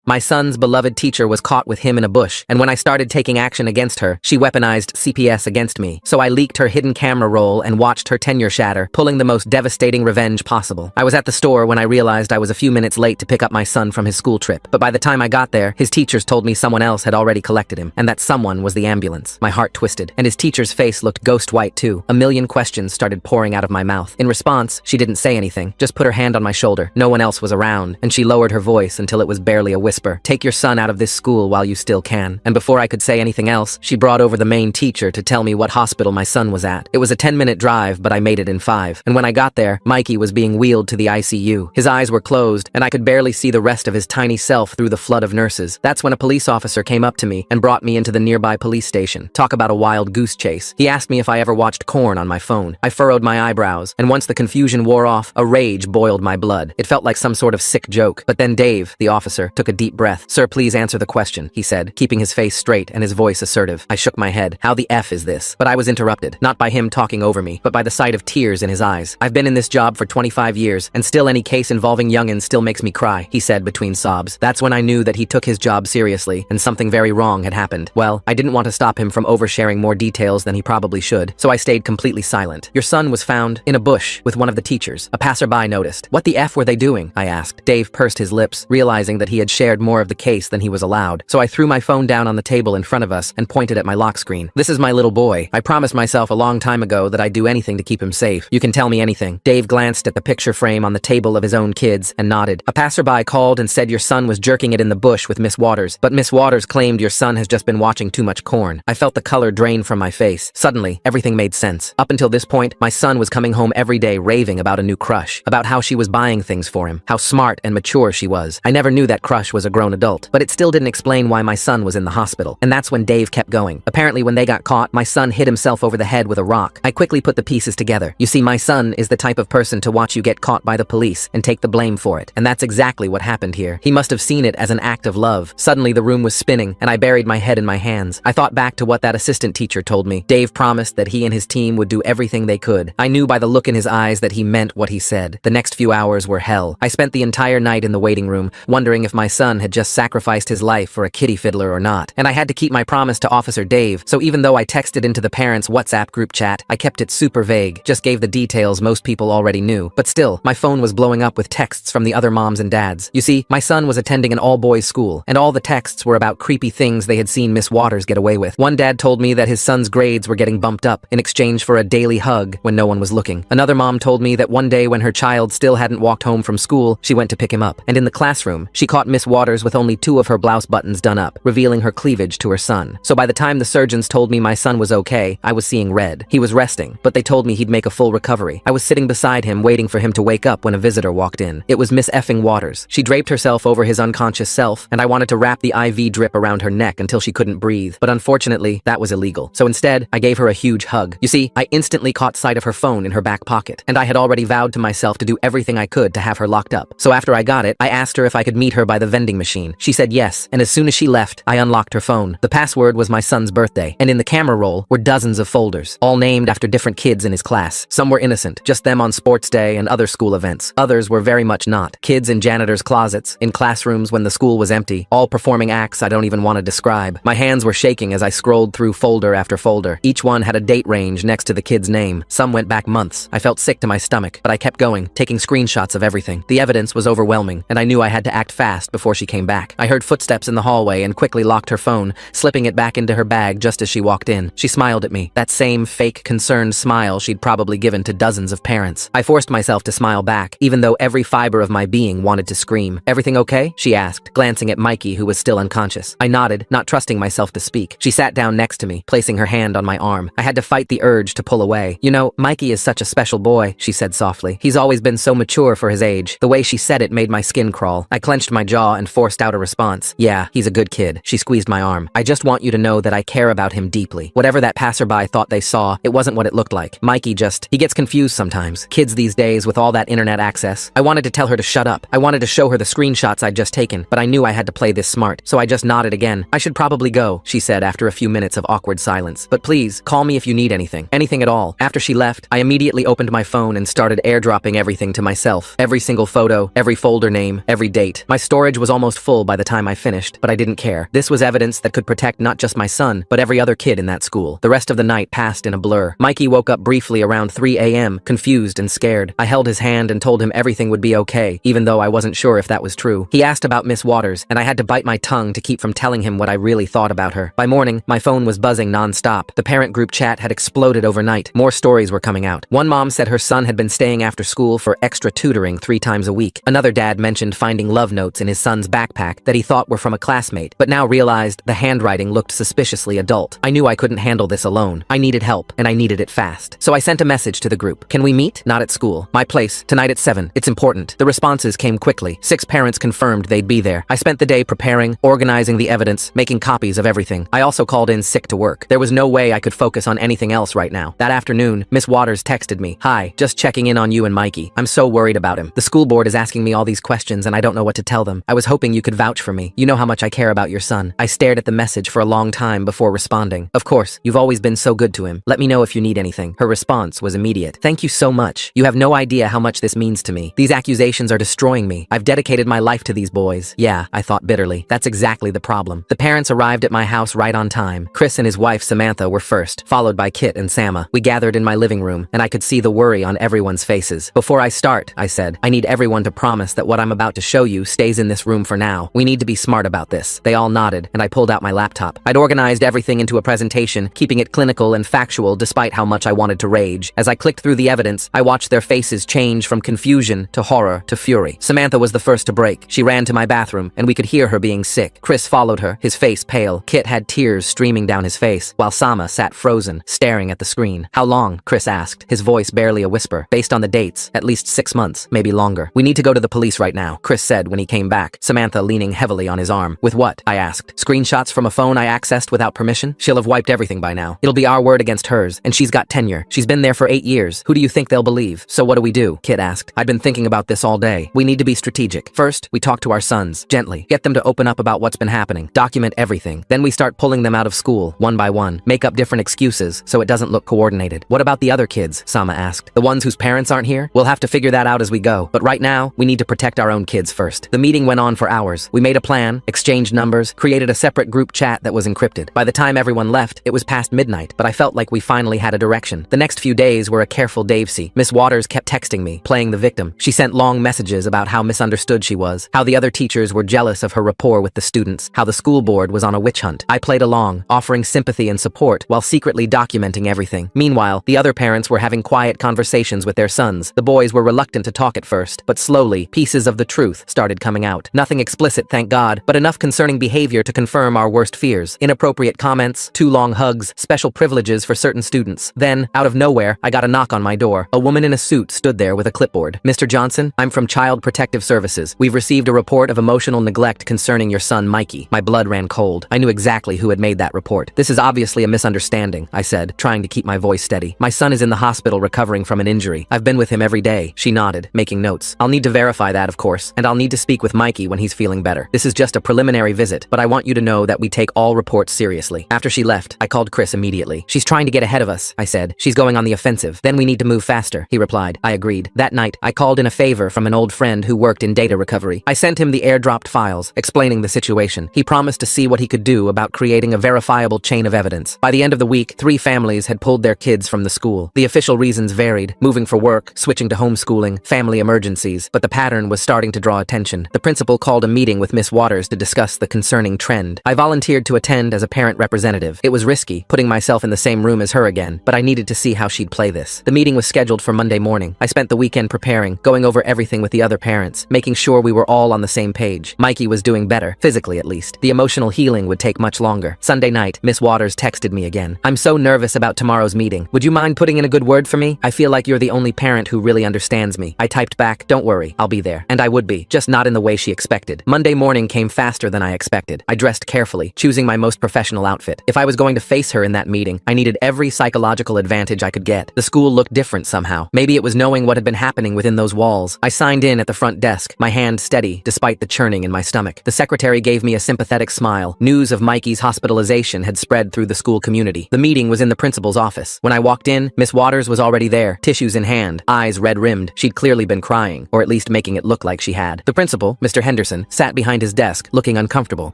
My son's beloved teacher was caught with him in a bush, and when I started taking action against her, she weaponized CPS against me. So I leaked her hidden camera roll and watched her tenure shatter, pulling the most devastating revenge possible. I was at the store when I realized I was a few minutes late to pick up my son from his school trip, but by the time I got there, his teachers told me someone else had already collected him, and that someone was the ambulance. My heart twisted, and his teacher's face looked ghost white too. A million questions started pouring out of my mouth. In response, she didn't say anything, just put her hand on my shoulder. No one else was around, and she lowered her voice until it was barely a whisper. Take your son out of this school while you still can. And before I could say anything else, she brought over the main teacher to tell me what hospital my son was at. It was a 10-minute drive, but I made it in 5. And when I got there, Mikey was being wheeled to the ICU. His eyes were closed, and I could barely see the rest of his tiny self through the flood of nurses. That's when a police officer came up to me and brought me into the nearby police station. Talk about a wild goose chase. He asked me if I ever watched Corn on my phone. I furrowed my eyebrows, and once the confusion wore off, a rage boiled my blood. It felt like some sort of sick joke. But then Dave, the officer, took a deep breath. Sir, please answer the question, he said, keeping his face straight and his voice assertive. I shook my head. How the F is this? But I was interrupted, not by him talking over me, but by the sight of tears in his eyes. I've been in this job for 25 years, and still any case involving youngins still makes me cry, he said between sobs. That's when I knew that he took his job seriously, and something very wrong had happened. Well, I didn't want to stop him from oversharing more details than he probably should, so I stayed completely silent. Your son was found in a bush with one of the teachers. A passerby noticed. What the F were they doing? I asked. Dave pursed his lips, realizing that he had shared more of the case than he was allowed. So I threw my phone down on the table in front of us and pointed at my lock screen. This is my little boy. I promised myself a long time ago that I'd do anything to keep him safe. You can tell me anything. Dave glanced at the picture frame on the table of his own kids and nodded. A passerby called and said your son was jerking it in the bush with Miss Waters, but Miss Waters claimed your son has just been watching too much Corn. I felt the color drain from my face. Suddenly, everything made sense. Up until this point, my son was coming home every day raving about a new crush, about how she was buying things for him, how smart and mature she was. I never knew that crush was a grown adult, but it still didn't explain why my son was in the hospital. And that's when Dave kept going. Apparently when they got caught, my son hit himself over the head with a rock. I quickly put the pieces together. You see, my son is the type of person to watch you get caught by the police and take the blame for it. And that's exactly what happened here. He must have seen it as an act of love. Suddenly the room was spinning, and I buried my head in my hands. I thought back to what that assistant teacher told me. Dave promised that he and his team would do everything they could. I knew by the look in his eyes that he meant what he said. The next few hours were hell. I spent the entire night in the waiting room, wondering if my son had just sacrificed his life for a kitty fiddler or not. And I had to keep my promise to Officer Dave, so even though I texted into the parents' WhatsApp group chat, I kept it super vague, just gave the details most people already knew. But still, my phone was blowing up with texts from the other moms and dads. You see, my son was attending an all-boys school, and all the texts were about creepy things they had seen Miss Waters get away with. One dad told me that his son's grades were getting bumped up in exchange for a daily hug when no one was looking. Another mom told me that one day when her child still hadn't walked home from school, she went to pick him up, and in the classroom, she caught Miss Waters with only 2 of her blouse buttons done up, revealing her cleavage to her son. So by the time the surgeons told me my son was okay, I was seeing red. He was resting, but they told me he'd make a full recovery. I was sitting beside him waiting for him to wake up when a visitor walked in. It was Miss effing Waters. She draped herself over his unconscious self, and I wanted to wrap the IV drip around her neck until she couldn't breathe. But unfortunately, that was illegal. So instead, I gave her a huge hug. You see, I instantly caught sight of her phone in her back pocket, and I had already vowed to myself to do everything I could to have her locked up. So after I got it, I asked her if I could meet her by the vending machine. She said yes, and as soon as she left, I unlocked her phone. The password was my son's birthday, and in the camera roll were dozens of folders, all named after different kids in his class. Some were innocent, just them on sports day and other school events. Others were very much not. Kids in janitors' closets, in classrooms when the school was empty, all performing acts I don't even want to describe. My hands were shaking as I scrolled through folder after folder. Each one had a date range next to the kid's name. Some went back months. I felt sick to my stomach, but I kept going, taking screenshots of everything. The evidence was overwhelming, and I knew I had to act fast before she came back. I heard footsteps in the hallway and quickly locked her phone, slipping it back into her bag just as she walked in. She smiled at me, that same fake, concerned smile she'd probably given to dozens of parents. I forced myself to smile back, even though every fiber of my being wanted to scream. Everything okay? She asked, glancing at Mikey, who was still unconscious. I nodded, not trusting myself to speak. She sat down next to me, placing her hand on my arm. I had to fight the urge to pull away. You know, Mikey is such a special boy, she said softly. He's always been so mature for his age. The way she said it made my skin crawl. I clenched my jaw and forced out a response. Yeah, he's a good kid. She squeezed my arm. I just want you to know that I care about him deeply. Whatever that passerby thought they saw, it wasn't what it looked like. Mikey he gets confused sometimes. Kids these days with all that internet access. I wanted to tell her to shut up. I wanted to show her the screenshots I'd just taken, but I knew I had to play this smart, so I just nodded again. I should probably go, she said after a few minutes of awkward silence. But please, call me if you need anything. Anything at all. After she left, I immediately opened my phone and started airdropping everything to myself. Every single photo, every folder name, every date. My storage was almost full by the time I finished, but I didn't care. This was evidence that could protect not just my son, but every other kid in that school. The rest of the night passed in a blur. Mikey woke up briefly around 3 a.m., confused and scared. I held his hand and told him everything would be okay, even though I wasn't sure if that was true. He asked about Miss Waters, and I had to bite my tongue to keep from telling him what I really thought about her. By morning, my phone was buzzing non-stop. The parent group chat had exploded overnight. More stories were coming out. One mom said her son had been staying after school for extra tutoring 3 times a week. Another dad mentioned finding love notes in his son's backpack that he thought were from a classmate, but now realized the handwriting looked suspiciously adult. I knew I couldn't handle this alone. I needed help, and I needed it fast. So I sent a message to the group. Can we meet? Not at school. My place, tonight at 7. It's important. The responses came quickly. 6 parents confirmed they'd be there. I spent the day preparing, organizing the evidence, making copies of everything. I also called in sick to work. There was no way I could focus on anything else right now. That afternoon, Miss Waters texted me. Hi, just checking in on you and Mikey. I'm so worried about him. The school board is asking me all these questions and I don't know what to tell them. I was hoping you could vouch for me. You know how much I care about your son. I stared at the message for a long time before responding. Of course, you've always been so good to him. Let me know if you need anything. Her response was immediate. Thank you so much. You have no idea how much this means to me. These accusations are destroying me. I've dedicated my life to these boys. Yeah, I thought bitterly. That's exactly the problem. The parents arrived at my house right on time. Chris and his wife Samantha were first, followed by Kit and Sama. We gathered in my living room, and I could see the worry on everyone's faces. Before I start, I said, I need everyone to promise that what I'm about to show you stays in this room for now. We need to be smart about this. They all nodded, and I pulled out my laptop. I'd organized everything into a presentation, keeping it clinical and factual despite how much I wanted to rage. As I clicked through the evidence, I watched their faces change from confusion to horror to fury. Samantha was the first to break. She ran to my bathroom, and we could hear her being sick. Chris followed her, his face pale. Kit had tears streaming down his face, while Sama sat frozen, staring at the screen. How long? Chris asked, his voice barely a whisper. Based on the dates, at least 6 months, maybe longer. We need to go to the police right now, Chris said when he came back, Samantha leaning heavily on his arm. With what? I asked. Screenshots from a phone I accessed without permission? She'll have wiped everything by now. It'll be our word against hers, and she's got tenure. She's been there for 8 years. Who do you think they'll believe? So what do we do? Kit asked. I'd been thinking about this all day. We need to be strategic. First, we talk to our sons, gently. Get them to open up about what's been happening. Document everything. Then we start pulling them out of school, one by one. Make up different excuses, so it doesn't look coordinated. What about the other kids? Sama asked. The ones whose parents aren't here? We'll have to figure that out as we go. But right now, we need to protect our own kids first. The meeting went on for hours. We made a plan, exchanged numbers, created a separate group chat that was encrypted. By the time everyone left, it was past midnight, but I felt like we finally had a direction. The next few days were a careful Davesy. Miss Waters kept texting me, playing the victim. She sent long messages about how misunderstood she was, how the other teachers were jealous of her rapport with the students, how the school board was on a witch hunt. I played along, offering sympathy and support while secretly documenting everything. Meanwhile, the other parents were having quiet conversations with their sons. The boys were reluctant to talk at first, but slowly, pieces of the truth started coming out. Nothing explicit, thank God, but enough concerning behavior to confirm our worst fears. Inappropriate comments, too long hugs, special privileges for certain students. Then, out of nowhere, I got a knock on my door. A woman in a suit stood there with a clipboard. Mr. Johnson, I'm from Child Protective Services. We've received a report of emotional neglect concerning your son, Mikey. My blood ran cold. I knew exactly who had made that report. This is obviously a misunderstanding, I said, trying to keep my voice steady. My son is in the hospital recovering from an injury. I've been with him every day. She nodded, making notes. I'll need to verify that, of course, and I'll need to speak with Mikey when he's feeling better. This is just a preliminary visit, but I want you to know that we take all reports seriously. After she left, I called Chris immediately. She's trying to get ahead of us, I said. She's going on the offensive. Then we need to move faster, he replied. I agreed. That night, I called in a favor from an old friend who worked in data recovery. I sent him the airdropped files, explaining the situation. He promised to see what he could do about creating a verifiable chain of evidence. By the end of the week, 3 families had pulled their kids from the school. The official reasons varied: moving for work, switching to homeschooling, family emergencies, but the pattern was starting to draw attention. The principal called a meeting with Miss Waters to discuss the concerning trend. I volunteered to attend as a parent representative. It was risky, putting myself in the same room as her again, but I needed to see how she'd play this. The meeting was scheduled for Monday morning. I spent the weekend preparing, going over everything with the other parents, making sure we were all on the same page. Mikey was doing better, physically at least. The emotional healing would take much longer. Sunday night, Miss Waters texted me again. I'm so nervous about tomorrow's meeting. Would you mind putting in a good word for me? I feel like you're the only parent who really understands me. I typed back, don't worry, I'll be there. And I would be, just not in the way she expected. Monday morning came faster than I expected. I dressed carefully, choosing my most professional outfit. If I was going to face her in that meeting, I needed every psychological advantage I could get. The school looked different somehow. Maybe it was knowing what had been happening within those walls. I signed in at the front desk, my hand steady despite the churning in my stomach. The secretary gave me a sympathetic smile. News of Mikey's hospitalization had spread through the school community. The meeting was in the principal's office. When I walked in, Miss Waters was already there, tissues in hand, eyes red-rimmed. She'd clearly been crying, or at least making it look like she had. The principal, Mr. Henderson, Henderson, sat behind his desk, looking uncomfortable.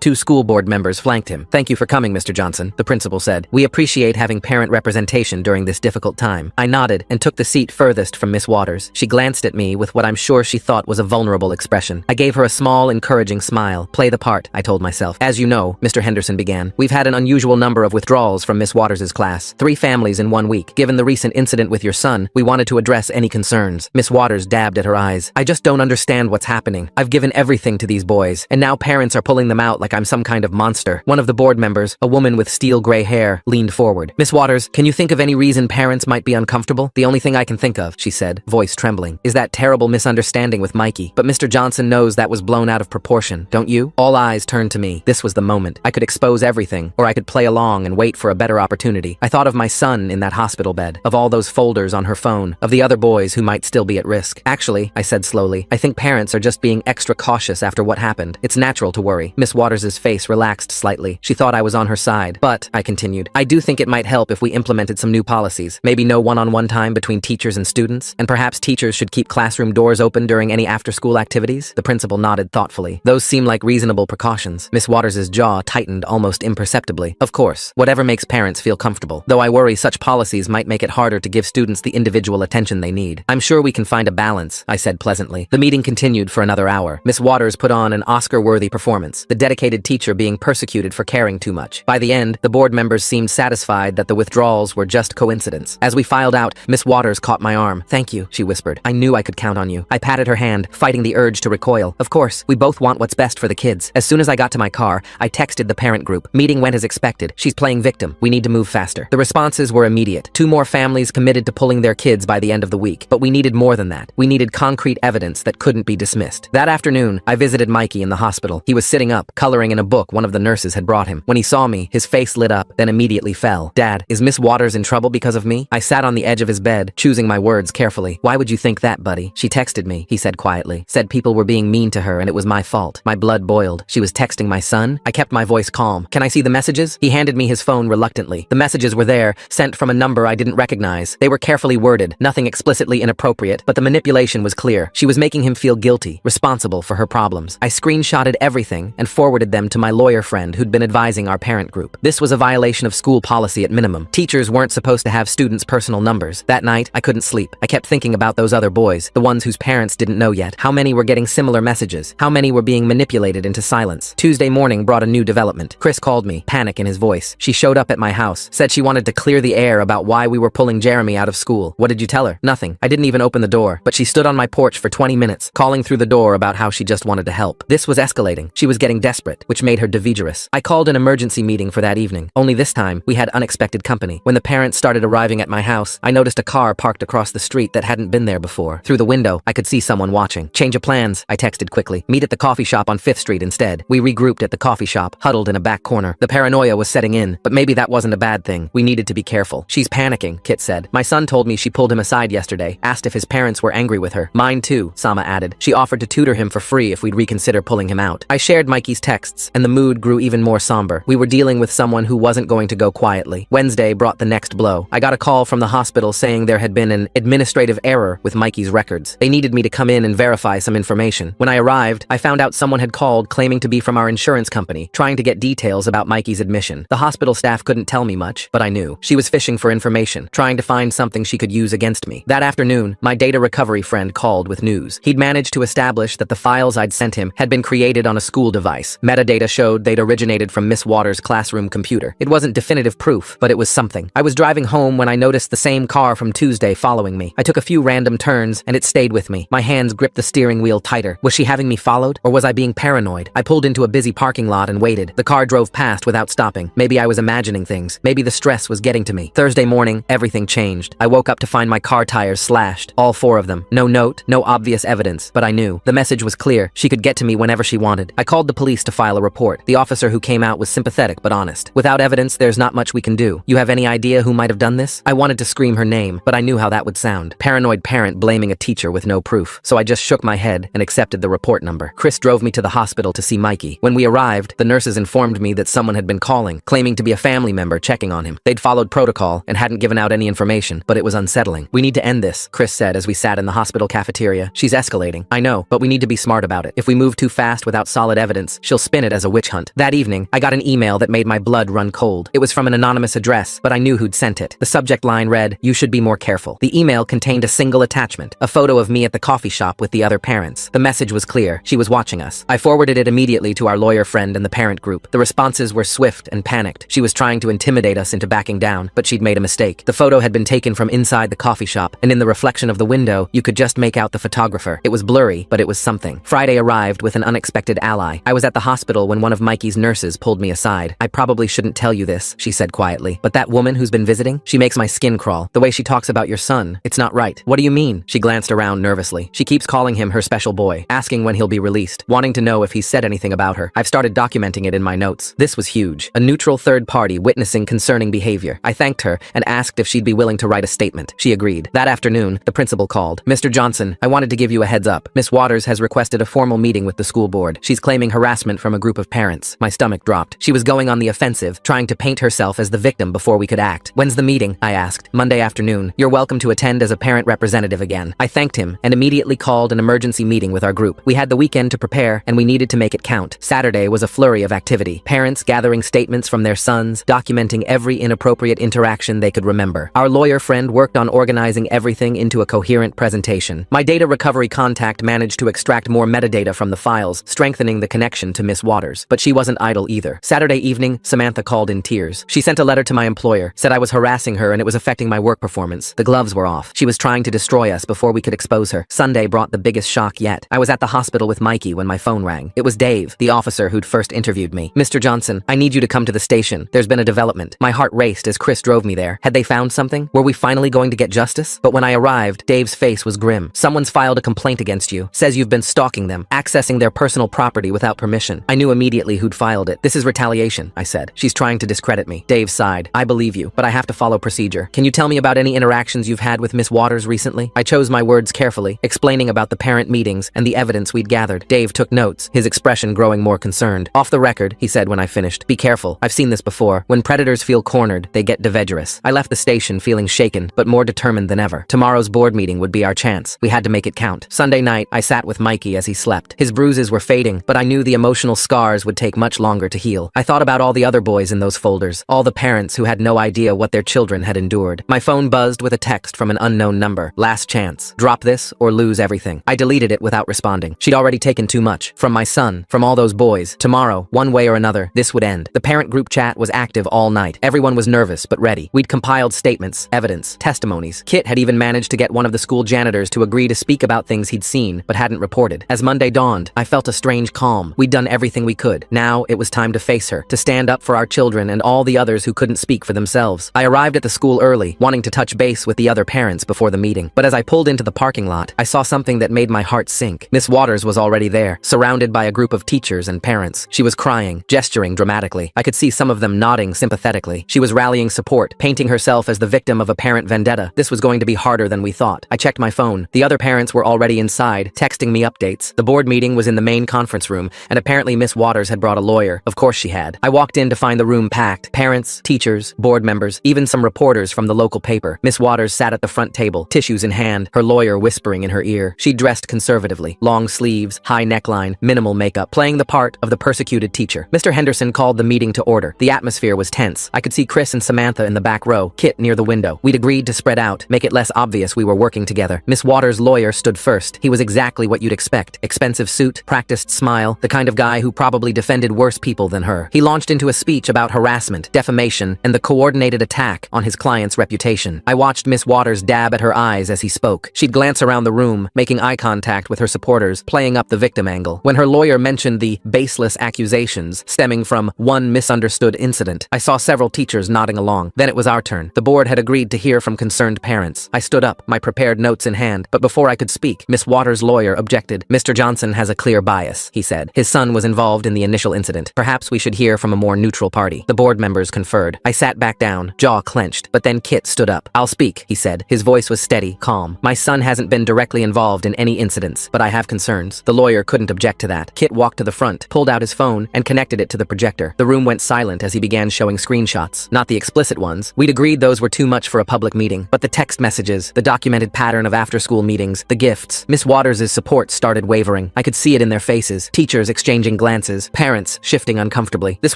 2 school board members flanked him. "Thank you for coming, Mr. Johnson," the principal said. "We appreciate having parent representation during this difficult time." I nodded and took the seat furthest from Miss Waters. She glanced at me with what I'm sure she thought was a vulnerable expression. I gave her a small, encouraging smile. "Play the part," I told myself. "As you know," Mr. Henderson began, "we've had an unusual number of withdrawals from Miss Waters' class. 3 families in 1 week. Given the recent incident with your son, we wanted to address any concerns." Miss Waters dabbed at her eyes. "I just don't understand what's happening. I've given everything to these boys, and now parents are pulling them out like I'm some kind of monster." One of the board members, a woman with steel gray hair, leaned forward. "Miss Waters, can you think of any reason parents might be uncomfortable?" "The only thing I can think of," she said, voice trembling, "is that terrible misunderstanding with Mikey. But Mr. Johnson knows that was blown out of proportion, don't you?" All eyes turned to me. This was the moment. I could expose everything, or I could play along and wait for a better opportunity. I thought of my son in that hospital bed, of all those folders on her phone, of the other boys who might still be at risk. "Actually," I said slowly, "I think parents are just being extra cautious after what happened. It's natural to worry." Miss Waters' face relaxed slightly. She thought I was on her side. "But," I continued, "I do think it might help if we implemented some new policies. Maybe no one-on-one time between teachers and students, and perhaps teachers should keep classroom doors open during any after-school activities." The principal nodded thoughtfully. "Those seem like reasonable precautions." Miss Waters' jaw tightened almost imperceptibly. "Of course, whatever makes parents feel comfortable. Though I worry such policies might make it harder to give students the individual attention they need. I'm sure we can find a balance," I said pleasantly. The meeting continued for another hour. Miss Waters put on an Oscar-worthy performance, the dedicated teacher being persecuted for caring too much. By the end, the board members seemed satisfied that the withdrawals were just coincidence. As we filed out, Miss Waters caught my arm. "Thank you," she whispered. "I knew I could count on you." I patted her hand, fighting the urge to recoil. "Of course, we both want what's best for the kids." As soon as I got to my car, I texted the parent group. "Meeting went as expected. She's playing victim. We need to move faster." The responses were immediate. 2 more families committed to pulling their kids by the end of the week. But we needed more than that. We needed concrete evidence that couldn't be dismissed. That afternoon, I visited Mikey in the hospital. He was sitting up, coloring in a book one of the nurses had brought him. When he saw me, his face lit up, then immediately fell. "Dad, is Miss Waters in trouble because of me?" I sat on the edge of his bed, choosing my words carefully. "Why would you think that, buddy?" "She texted me," he said quietly. "Said people were being mean to her and it was my fault." My blood boiled. "She was texting my son?" I kept my voice calm. "Can I see the messages?" He handed me his phone reluctantly. The messages were there, sent from a number I didn't recognize. They were carefully worded, nothing explicitly inappropriate, but the manipulation was clear. She was making him feel guilty, responsible for her problems. I screenshotted everything and forwarded them to my lawyer friend who'd been advising our parent group. This was a violation of school policy at minimum. Teachers weren't supposed to have students' personal numbers. That night, I couldn't sleep. I kept thinking about those other boys, the ones whose parents didn't know yet. How many were getting similar messages? How many were being manipulated into silence? Tuesday morning brought a new development. Chris called me, panic in his voice. She showed up at my house, said she wanted to clear the air about why we were pulling Jeremy out of school. What did you tell her? Nothing. I didn't even open the door, but she stood on my porch for 20 minutes, calling through the door about how she just wanted to help. This was escalating. She was getting desperate, which made her devigerous. I called an emergency meeting for that evening. Only this time, we had unexpected company. When the parents started arriving at my house, I noticed a car parked across the street that hadn't been there before. Through the window, I could see someone watching. "Change of plans," I texted quickly. "Meet at the coffee shop on 5th Street instead." We regrouped at the coffee shop, huddled in a back corner. The paranoia was setting in, but maybe that wasn't a bad thing. We needed to be careful. "She's panicking," Kit said. "My son told me she pulled him aside yesterday, asked if his parents were angry with her." "Mine too," Sama added. "She offered to tutor him for free if we'd reconsider pulling him out." I shared Mikey's texts, and the mood grew even more somber. We were dealing with someone who wasn't going to go quietly. Wednesday brought the next blow. I got a call from the hospital saying there had been an administrative error with Mikey's records. They needed me to come in and verify some information. When I arrived, I found out someone had called claiming to be from our insurance company, trying to get details about Mikey's admission. The hospital staff couldn't tell me much, but I knew. She was fishing for information, trying to find something she could use against me. That afternoon, my data recovery friend called with news. He'd managed to establish that the files I'd sent him had been created on a school device. Metadata showed they'd originated from Miss Waters' classroom computer. It wasn't definitive proof, but it was something. I was driving home when I noticed the same car from Tuesday following me. I took a few random turns, and it stayed with me. My hands gripped the steering wheel tighter. Was she having me followed, or was I being paranoid? I pulled into a busy parking lot and waited. The car drove past without stopping. Maybe I was imagining things. Maybe the stress was getting to me. Thursday morning, everything changed. I woke up to find my car tires slashed. All 4 of them. No note, no obvious evidence, but I knew. The message was clear. She could get to me whenever she wanted. I called the police to file a report. The officer who came out was sympathetic but honest. "Without evidence, there's not much we can do. You have any idea who might have done this?" I wanted to scream her name, but I knew how that would sound. Paranoid parent blaming a teacher with no proof. So I just shook my head and accepted the report number. Chris drove me to the hospital to see Mikey. When we arrived, the nurses informed me that someone had been calling, claiming to be a family member checking on him. They'd followed protocol and hadn't given out any information, but it was unsettling. "We need to end this," Chris said as we sat in the hospital cafeteria. "She's escalating." "I know, but we need to be smart about it." If we move too fast without solid evidence, she'll spin it as a witch hunt. That evening, I got an email that made my blood run cold. It was from an anonymous address, but I knew who'd sent it. The subject line read, "You should be more careful." The email contained a single attachment, a photo of me at the coffee shop with the other parents. The message was clear. She was watching us. I forwarded it immediately to our lawyer friend and the parent group. The responses were swift and panicked. She was trying to intimidate us into backing down, but she'd made a mistake. The photo had been taken from inside the coffee shop, and in the reflection of the window, you could just make out the photographer. It was blurry, but it was something. Friday arrived with an unexpected ally. I was at the hospital when one of Mikey's nurses pulled me aside. "I probably shouldn't tell you this," she said quietly, "but that woman who's been visiting, she makes my skin crawl. The way she talks about your son, it's not right." "What do you mean?" She glanced around nervously. "She keeps calling him her special boy, asking when he'll be released, wanting to know if he said anything about her. I've started documenting it in my notes." This was huge. A neutral third party witnessing concerning behavior. I thanked her and asked if she'd be willing to write a statement. She agreed. That afternoon, the principal called. "Mr. Johnson, I wanted to give you a heads up. Miss Waters has requested a formal meeting with the school board. She's claiming harassment from a group of parents." My stomach dropped. She was going on the offensive, trying to paint herself as the victim before we could act. "When's the meeting?" I asked. "Monday afternoon. You're welcome to attend as a parent representative again." I thanked him and immediately called an emergency meeting with our group. We had the weekend to prepare and we needed to make it count. Saturday was a flurry of activity. Parents gathering statements from their sons, documenting every inappropriate interaction they could remember. Our lawyer friend worked on organizing everything into a coherent presentation. My data recovery contact managed to extract more metadata from the files, strengthening the connection to Miss Waters. But she wasn't idle either. Saturday evening, Samantha called in tears. She sent a letter to my employer, said I was harassing her and it was affecting my work performance. The gloves were off. She was trying to destroy us before we could expose her. Sunday brought the biggest shock yet. I was at the hospital with Mikey when my phone rang. It was Dave, the officer who'd first interviewed me. "Mr. Johnson, I need you to come to the station. There's been a development." My heart raced as Chris drove me there. Had they found something? Were we finally going to get justice? But when I arrived, Dave's face was grim. "Someone's filed a complaint against you. Says you've been stalking them, accessing their personal property without permission." I knew immediately who'd filed it. "This is retaliation," I said. "She's trying to discredit me." Dave sighed. "I believe you, but I have to follow procedure. Can you tell me about any interactions you've had with Miss Waters recently?" I chose my words carefully, explaining about the parent meetings and the evidence we'd gathered. Dave took notes, his expression growing more concerned. "Off the record," he said when I finished, "be careful. I've seen this before. When predators feel cornered, they get divedgerous." I left the station feeling shaken, but more determined than ever. Tomorrow's board meeting would be our chance. We had to make it count. Sunday night, I sat with Mikey as he slept. His bruises were fading, but I knew the emotional scars would take much longer to heal. I thought about all the other boys in those folders, all the parents who had no idea what their children had endured. My phone buzzed with a text from an unknown number. "Last chance. Drop this or lose everything." I deleted it without responding. She'd already taken too much. From my son, from all those boys. Tomorrow, one way or another, this would end. The parent group chat was active all night. Everyone was nervous but ready. We'd compiled statements, evidence, testimonies. Kit had even managed to get one of the school janitors to agree to speak about things he'd seen but hadn't reported. As Monday dawned, I felt a strange calm. We'd done everything we could. Now it was time to face her, to stand up for our children and all the others who couldn't speak for themselves. I arrived at the school early, wanting to touch base with the other parents before the meeting. But as I pulled into the parking lot, I saw something that made my heart sink. Miss Waters was already there, surrounded by a group of teachers and parents. She was crying, gesturing dramatically. I could see some of them nodding sympathetically. She was rallying support, painting herself as the victim of a parent vendetta. This was going to be harder than we thought. I checked my phone. The other parents were already inside, texting me updates. The board meeting was in the main conference room, and apparently Miss Waters had brought a lawyer. Of course she had. I walked in to find the room packed. Parents, teachers, board members, even some reporters from the local paper. Miss Waters sat at the front table, tissues in hand, her lawyer whispering in her ear. She dressed conservatively. Long sleeves, high neckline, minimal makeup, playing the part of the persecuted teacher. Mr. Henderson called the meeting to order. The atmosphere was tense. I could see Chris and Samantha in the back row, Kit near the window. We'd agreed to spread out, make it less obvious we were working together. Miss Waters' lawyer stood first. He was exactly what you'd expect. Expensive suit, practiced smile, the kind of guy who probably defended worse people than her. He launched into a speech about harassment, defamation, and the coordinated attack on his client's reputation. I watched Miss Waters dab at her eyes as he spoke. She'd glance around the room, making eye contact with her supporters, playing up the victim angle. When her lawyer mentioned the baseless accusations stemming from one misunderstood incident, I saw several teachers nodding along. Then it was our turn. The board had agreed to hear from concerned parents. I stood up, my prepared notes in hand, but before I could speak, Miss Waters' lawyer objected. "Mr. Johnson has a clear bias," he said. "His son was involved in the initial incident. Perhaps we should hear from a more neutral party." The board members conferred. I sat back down, jaw clenched, but then Kit stood up. "I'll speak," he said. His voice was steady, calm. "My son hasn't been directly involved in any incidents, but I have concerns." The lawyer couldn't object to that. Kit walked to the front, pulled out his phone, and connected it to the projector. The room went silent as he began showing screenshots. Not the explicit ones. We'd agreed those were too much for a public meeting, but the text messages, the documented pattern of after-school meetings, the gifts. Miss Waters' support started wavering. happening. I could see it in their faces. Teachers exchanging glances, parents shifting uncomfortably. This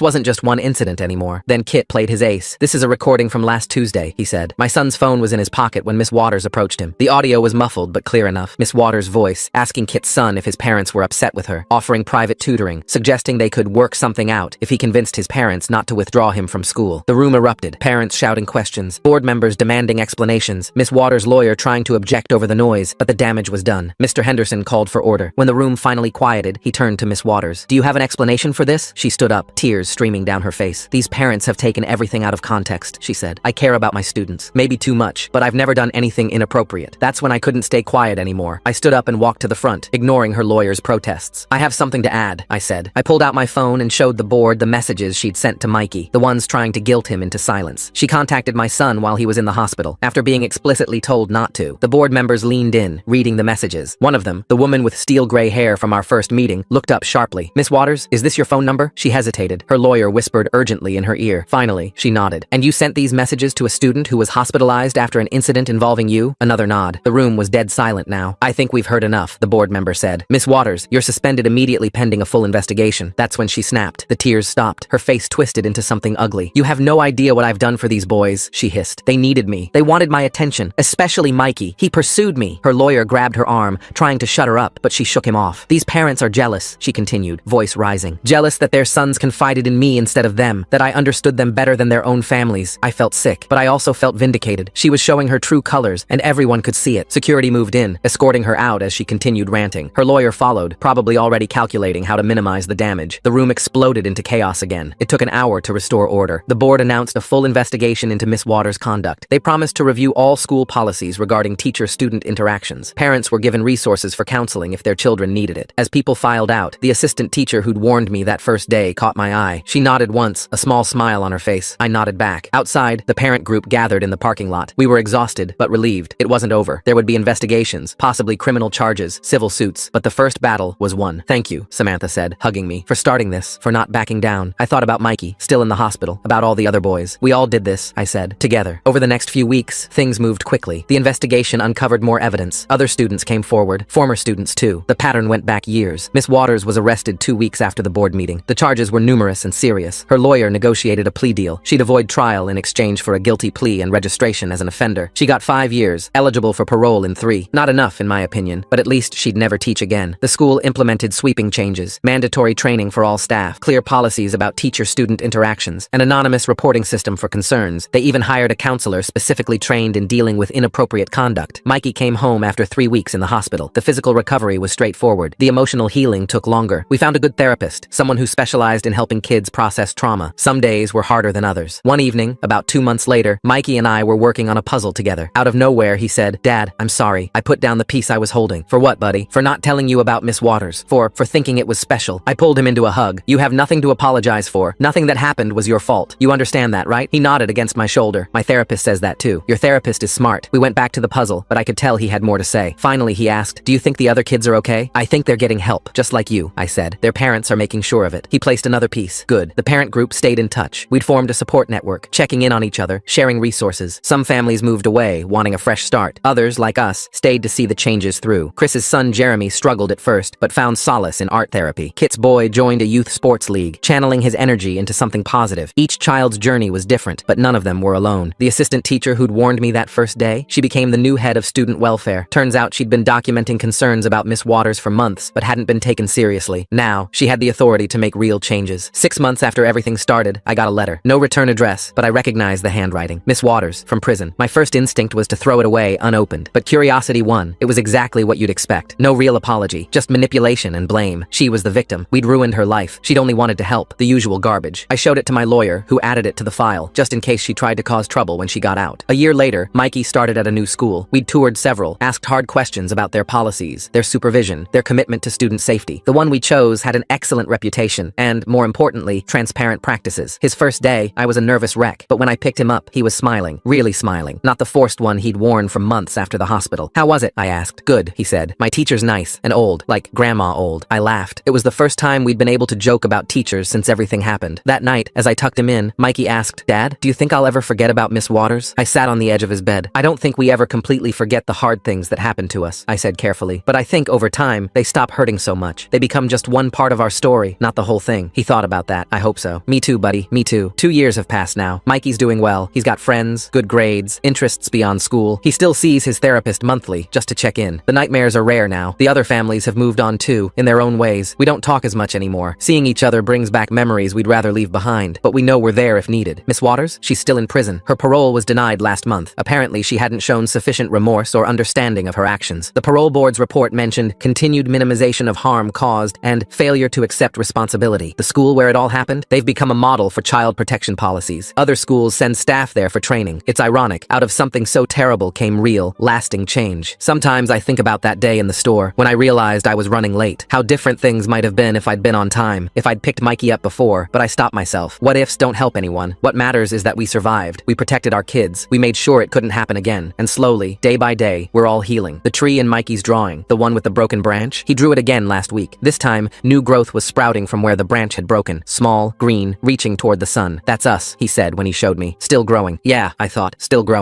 wasn't just one incident anymore. Then Kit played his ace. "This is a recording from last Tuesday," he said. My son's phone was in his pocket when Miss Waters approached him. The audio was muffled but clear enough. Miss Waters' voice, asking Kit's son if his parents were upset with her, offering private tutoring, suggesting they could work something out if he convinced his parents not to withdraw him from school. The room erupted, parents shouting questions, board members demanding explanations, Miss Waters' lawyer trying to object over the noise, but the damage was done. Mr. Henderson called for order. When the room finally quieted, he turned to Miss Waters. "Do you have an explanation for this?" She stood up, tears streaming down her face. "These parents have taken everything out of context," she said. "I care about my students. Maybe too much, but I've never done anything inappropriate." That's when I couldn't stay quiet anymore. I stood up and walked to the front, ignoring her lawyer's protests. "I have something to add," I said. I pulled out my phone and showed the board the messages she'd sent to Mikey, the ones trying to guilt him into silence. She contacted my son while he was in the hospital, after being explicitly told not to. The board members leaned in, reading the messages. One of them, the woman with steel gray hair from our first meeting, looked up sharply. "Miss Waters, is this your phone number?" She hesitated. Her lawyer whispered urgently in her ear. Finally, she nodded. "And you sent these messages to a student who was hospitalized after an incident involving you?" Another nod. The room was dead silent now. "I think we've heard enough," the board member said. "Miss Waters, you're suspended immediately pending a full investigation." That's when she snapped. The tears stopped. Her face twisted into something ugly. "You have no idea what I've done for these boys," she hissed. "They needed me. They wanted my attention, especially Mikey. He pursued me." Her lawyer grabbed her arm, trying to shut her up, but she shook him off. "These parents are jealous," she continued, voice rising. "Jealous that their sons confided in me instead of them, that I understood them better than their own families." I felt sick, but I also felt vindicated. She was showing her true colors, and everyone could see it. Security moved in, escorting her out as she continued ranting. Her lawyer followed, probably already calculating how to minimize the damage. The room exploded into chaos again. It took an hour to restore order. The board announced a full investigation into Miss Waters' conduct. They promised to review all school policies regarding teacher-student interactions. Parents were given resources for counseling if their children needed it. As people filed out, the assistant teacher who'd warned me that first day caught my eye. She nodded once, a small smile on her face. I nodded back. Outside, the parent group gathered in the parking lot. We were exhausted, but relieved. It wasn't over. There would be investigations, possibly criminal charges, civil suits, but the first battle was won. "Thank you," Samantha said, hugging me, "for starting this, for not backing down." I thought about Mikey, still in the hospital, about all the other boys. "We all did this," I said, "together." Over the next few weeks, things moved quickly. The investigation uncovered more evidence. Other students came forward, former students too. The pattern went back years. Miss Waters was arrested 2 weeks after the board meeting. The charges were numerous and serious. Her lawyer negotiated a plea deal. She'd avoid trial in exchange for a guilty plea and registration as an offender. She got 5 years, eligible for parole in 3. Not enough, in my opinion, but at least she'd never teach again. The school implemented sweeping changes, mandatory training for all staff, clear policies about teacher-student interactions, an anonymous reporting system for concerns. They even hired a counselor specifically trained in dealing with inappropriate conduct. Mikey came home after 3 weeks in the hospital. The physical recovery was straightforward. The emotional healing took longer. We found a good therapist, someone who specialized in helping kids process trauma. Some days were harder than others. One evening, about 2 months later, Mikey and I were working on a puzzle together. Out of nowhere, he said, "Dad, I'm sorry. I put down the piece I was holding." "For what, buddy?" "For not telling you about Miss Waters. For thinking it was special." I pulled him into a hug. "You have nothing to apologize for. Nothing that happened was your fault. You understand that, right?" He nodded against my shoulder. "My therapist says that too." "Your therapist is smart." We went back to the puzzle, but I could tell he had more to say. Finally, he asked, "Do you think the other kids are okay?" "I think they're getting help, just like you," I said. "Their parents are making sure of it." He placed another piece. Good. The parent group stayed in touch. We'd formed a support network, checking in on each other, sharing resources. Some families moved away, wanting a fresh start. Others, like us, stayed to see the changes through. Chris's son Jeremy struggled at first, but found solace in art therapy. Kit's boy joined a youth sports league, channeling his energy into something positive. Each child's journey was different, but none of them were alone. The assistant teacher who'd warned me that first day, she became the new head of student welfare. Turns out she'd been documenting concerns about Miss Waters for months, but hadn't been taken seriously. Now, she had the authority to make real changes. 6 months after everything started, I got a letter. No return address, but I recognized the handwriting. Miss Waters, from prison. My first instinct was to throw it away unopened, but curiosity won. It was exactly what you'd expect. No real apology, just manipulation and blame. She was the victim. We'd ruined her life. She'd only wanted to help. The usual garbage. I showed it to my lawyer, who added it to the file, just in case she tried to cause trouble when she got out. A year later, Mikey started at a new school. We'd toured several, asked hard questions about their policies, their supervision, their commitment to student safety. The one we chose had an excellent reputation and, more importantly, transparent practices. His first day, I was a nervous wreck, but when I picked him up, he was smiling, really smiling, not the forced one he'd worn for months after the hospital. "How was it?" I asked. "Good," he said. "My teacher's nice and old, like grandma old." I laughed. It was the first time we'd been able to joke about teachers since everything happened. That night, as I tucked him in, Mikey asked, "Dad, do you think I'll ever forget about Miss Waters?" I sat on the edge of his bed. "I don't think we ever completely forget the hard things that happened to us," I said carefully. "But I think over time, time, they stop hurting so much. They become just one part of our story, not the whole thing. He thought about that. I hope so. Me too, buddy. Me too. 2 years have passed now. Mikey's doing well. He's got friends, good grades, interests beyond school. He still sees his therapist monthly, just to check in. The nightmares are rare now. The other families have moved on too, in their own ways. We don't talk as much anymore. Seeing each other brings back memories we'd rather leave behind, but we know we're there if needed. Miss Waters? She's still in prison. Her parole was denied last month. Apparently, she hadn't shown sufficient remorse or understanding of her actions. The parole board's report mentioned continued minimization of harm caused and failure to accept responsibility. The school where it all happened? They've become a model for child protection policies. Other schools send staff there for training. It's ironic. Out of something so terrible came real, lasting change. Sometimes I think about that day in the store when I realized I was running late. How different things might have been if I'd been on time, if I'd picked Mikey up before, but I stopped myself. What ifs don't help anyone. What matters is that we survived. We protected our kids. We made sure it couldn't happen again. And slowly, day by day, we're all healing. The tree in Mikey's drawing, the one with the broken branch, he drew it again last week. This time, new growth was sprouting from where the branch had broken. Small, green, reaching toward the sun. That's us, he said when he showed me. Still growing. Yeah, I thought, still growing.